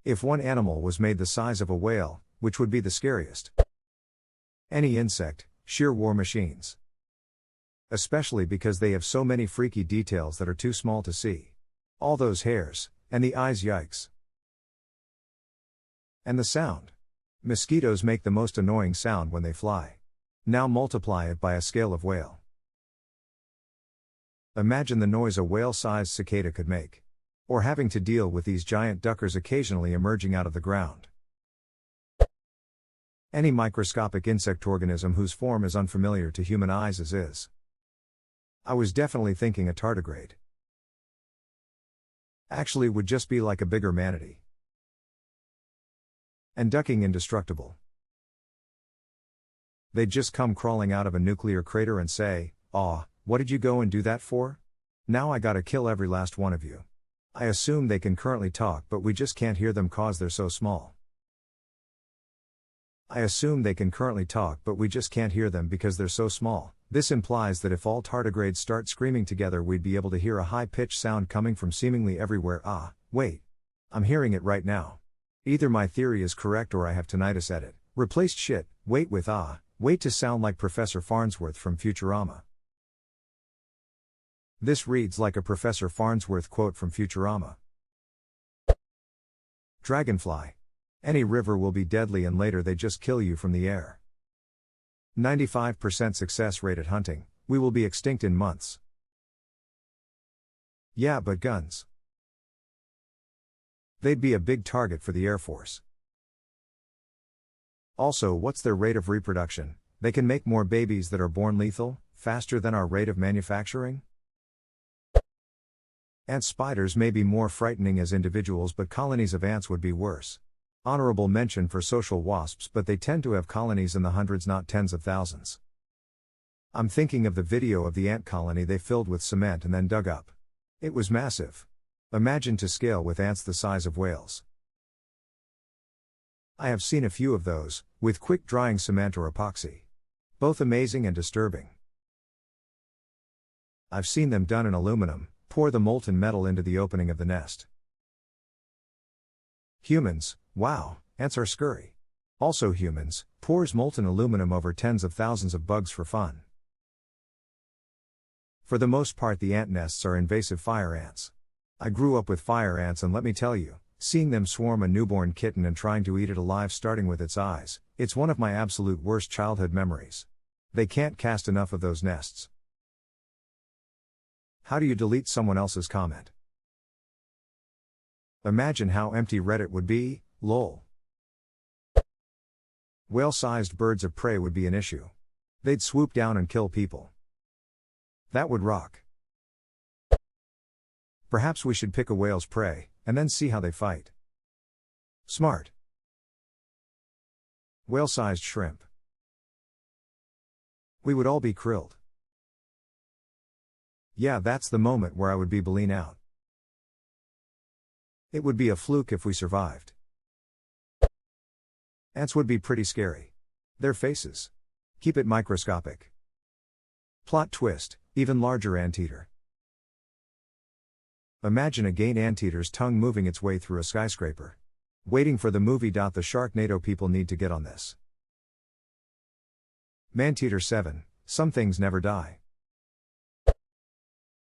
If one animal was made the size of a whale, which would be the scariest? Any insect, sheer war machines. Especially because they have so many freaky details that are too small to see. All those hairs, and the eyes, yikes. And the sound. Mosquitoes make the most annoying sound when they fly. Now multiply it by a scale of whale. Imagine the noise a whale-sized cicada could make. Or having to deal with these giant duckers occasionally emerging out of the ground. Any microscopic insect organism whose form is unfamiliar to human eyes as is. I was definitely thinking a tardigrade. Actually would just be like a bigger manatee. And ducking indestructible. They'd just come crawling out of a nuclear crater and say, "Aw, what did you go and do that for? Now I gotta kill every last one of you." I assume they can currently talk but we just can't hear them cause they're so small. I assume they can currently talk but we just can't hear them because they're so small. This implies that if all tardigrades start screaming together we'd be able to hear a high-pitched sound coming from seemingly everywhere. Ah, wait. I'm hearing it right now. Either my theory is correct or I have tinnitus. Edit. Replaced shit, wait with wait to sound like Professor Farnsworth from Futurama. This reads like a Professor Farnsworth quote from Futurama. Dragonfly. Any river will be deadly and later they just kill you from the air. 95% success rate at hunting, we will be extinct in months. Yeah, but guns. They'd be a big target for the Air Force. Also, what's their rate of reproduction? They can make more babies that are born lethal, faster than our rate of manufacturing? Ant spiders may be more frightening as individuals but colonies of ants would be worse. Honorable mention for social wasps but they tend to have colonies in the hundreds not tens of thousands. I'm thinking of the video of the ant colony they filled with cement and then dug up. It was massive. Imagine to scale with ants the size of whales. I have seen a few of those, with quick drying cement or epoxy. Both amazing and disturbing. I've seen them done in aluminum. Pour the molten metal into the opening of the nest. Humans, wow, ants are scurry. Also humans, pours molten aluminum over tens of thousands of bugs for fun. For the most part the ant nests are invasive fire ants. I grew up with fire ants and let me tell you, seeing them swarm a newborn kitten and trying to eat it alive starting with its eyes, it's one of my absolute worst childhood memories. They can't cast enough of those nests. How do you delete someone else's comment? Imagine how empty Reddit would be, lol. Whale-sized birds of prey would be an issue. They'd swoop down and kill people. That would rock. Perhaps we should pick a whale's prey, and then see how they fight. Smart. Whale-sized shrimp. We would all be krilled. Yeah, that's the moment where I would be baleen out. It would be a fluke if we survived. Ants would be pretty scary. Their faces. Keep it microscopic. Plot twist, even larger anteater. Imagine a giant anteater's tongue moving its way through a skyscraper. Waiting for the movie. The Sharknado people need to get on this. Manteater 7, some things never die.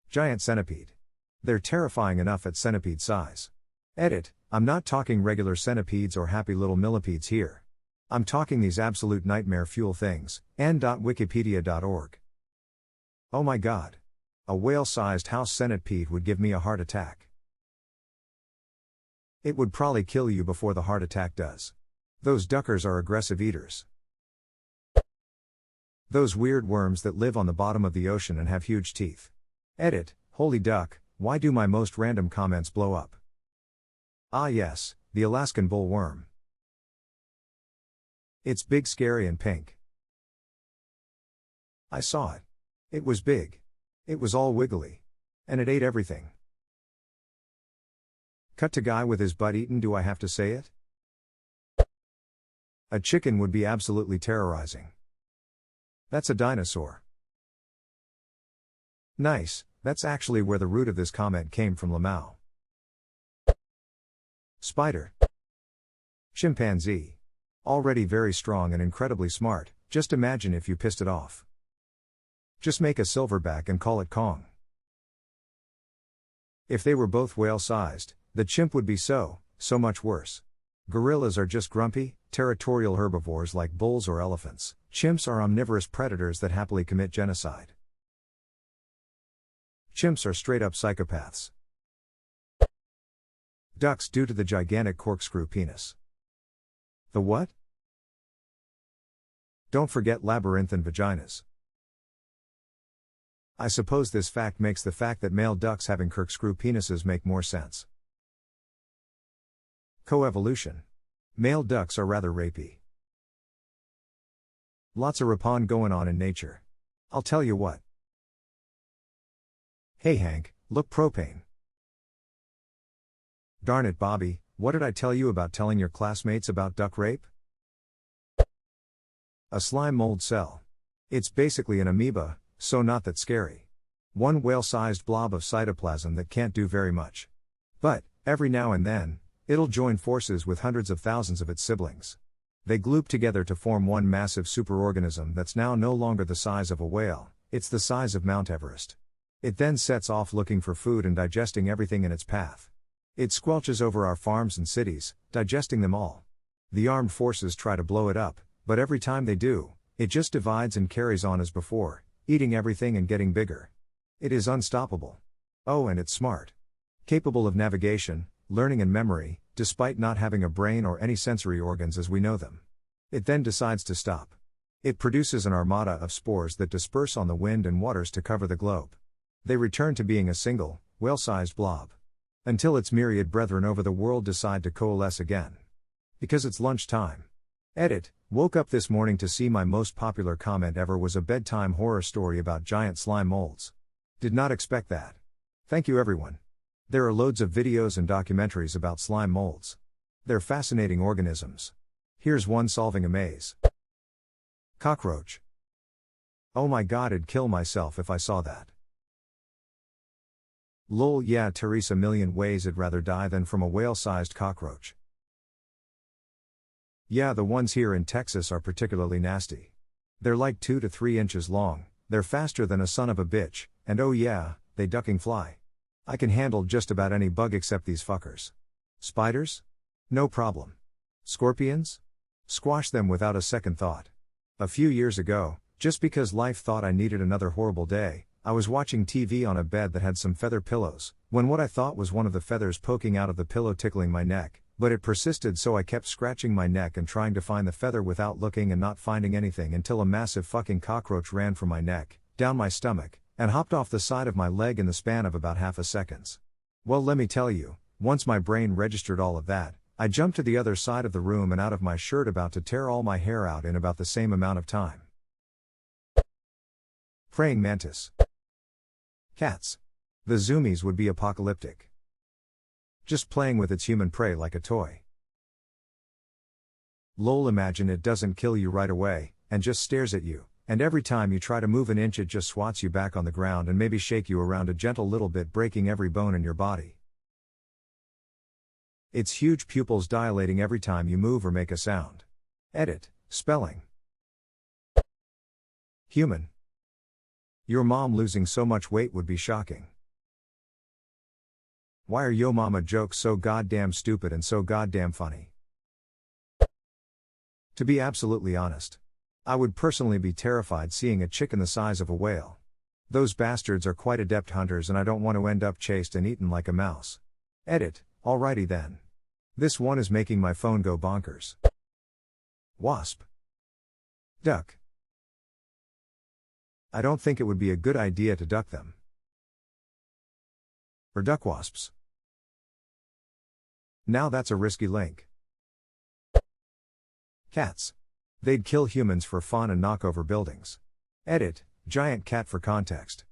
Giant centipede. They're terrifying enough at centipede size. Edit, I'm not talking regular centipedes or happy little millipedes here. I'm talking these absolute nightmare fuel things, n.wikipedia.org. Oh my god. A whale-sized house centipede would give me a heart attack. It would probably kill you before the heart attack does. Those duckers are aggressive eaters. Those weird worms that live on the bottom of the ocean and have huge teeth. Edit, holy duck, why do my most random comments blow up? Ah yes, the Alaskan bullworm. It's big, scary and pink. I saw it. It was big. It was all wiggly. And it ate everything. Cut to guy with his butt eaten. Do I have to say it? A chicken would be absolutely terrorizing. That's a dinosaur. Nice, that's actually where the root of this comment came from. Lamau. Spider. Chimpanzee. Already very strong and incredibly smart, just imagine if you pissed it off. Just make a silverback and call it Kong. If they were both whale-sized, the chimp would be so much worse. Gorillas are just grumpy, territorial herbivores like bulls or elephants. Chimps are omnivorous predators that happily commit genocide. Chimps are straight-up psychopaths. Ducks due to the gigantic corkscrew penis. The what? Don't forget labyrinthine vaginas. I suppose this fact makes the fact that male ducks having corkscrew penises make more sense. Coevolution. Male ducks are rather rapey. Lots of rapon going on in nature. I'll tell you what. Hey Hank, look propane. Darn it Bobby, what did I tell you about telling your classmates about duck rape? A slime mold cell. It's basically an amoeba, so not that scary. One whale-sized blob of cytoplasm that can't do very much. But, every now and then, it'll join forces with hundreds of thousands of its siblings. They gloop together to form one massive superorganism that's now no longer the size of a whale, it's the size of Mount Everest. It then sets off looking for food and digesting everything in its path. It squelches over our farms and cities, digesting them all. The armed forces try to blow it up, but every time they do, it just divides and carries on as before, eating everything and getting bigger. It is unstoppable. Oh, and it's smart. Capable of navigation, learning and memory, despite not having a brain or any sensory organs as we know them. It then decides to stop. It produces an armada of spores that disperse on the wind and waters to cover the globe. They return to being a single, whale-sized blob. Until its myriad brethren over the world decide to coalesce again. Because it's lunchtime. Edit, woke up this morning to see my most popular comment ever was a bedtime horror story about giant slime molds. Did not expect that. Thank you everyone. There are loads of videos and documentaries about slime molds. They're fascinating organisms. Here's one solving a maze. Cockroach. Oh my god, I'd kill myself if I saw that. Lol, yeah, Teresa, million ways I'd rather die than from a whale-sized cockroach. Yeah, the ones here in Texas are particularly nasty. They're like 2 to 3 inches long, they're faster than a son of a bitch, and oh yeah, they ducking fly. I can handle just about any bug except these fuckers. Spiders? No problem. Scorpions? Squash them without a second thought. A few years ago, just because life thought I needed another horrible day, I was watching TV on a bed that had some feather pillows, when what I thought was one of the feathers poking out of the pillow tickling my neck, but it persisted, so I kept scratching my neck and trying to find the feather without looking and not finding anything until a massive fucking cockroach ran from my neck, down my stomach, and hopped off the side of my leg in the span of about half a second. Well, let me tell you, once my brain registered all of that, I jumped to the other side of the room and out of my shirt, about to tear all my hair out in about the same amount of time. Praying mantis. Cats. The zoomies would be apocalyptic. Just playing with its human prey like a toy. Lol, imagine it doesn't kill you right away, and just stares at you, and every time you try to move an inch it just swats you back on the ground and maybe shake you around a gentle little bit, breaking every bone in your body. Its huge pupils dilating every time you move or make a sound. Edit, spelling. Human. Your mom losing so much weight would be shocking. Why are yo mama jokes so goddamn stupid and so goddamn funny? To be absolutely honest, I would personally be terrified seeing a chicken the size of a whale. Those bastards are quite adept hunters and I don't want to end up chased and eaten like a mouse. Edit, alrighty then. This one is making my phone go bonkers. Wasp. Duck. I don't think it would be a good idea to duck them. Or duck wasps. Now that's a risky link. Cats. They'd kill humans for fun and knock over buildings. Edit, giant cat for context.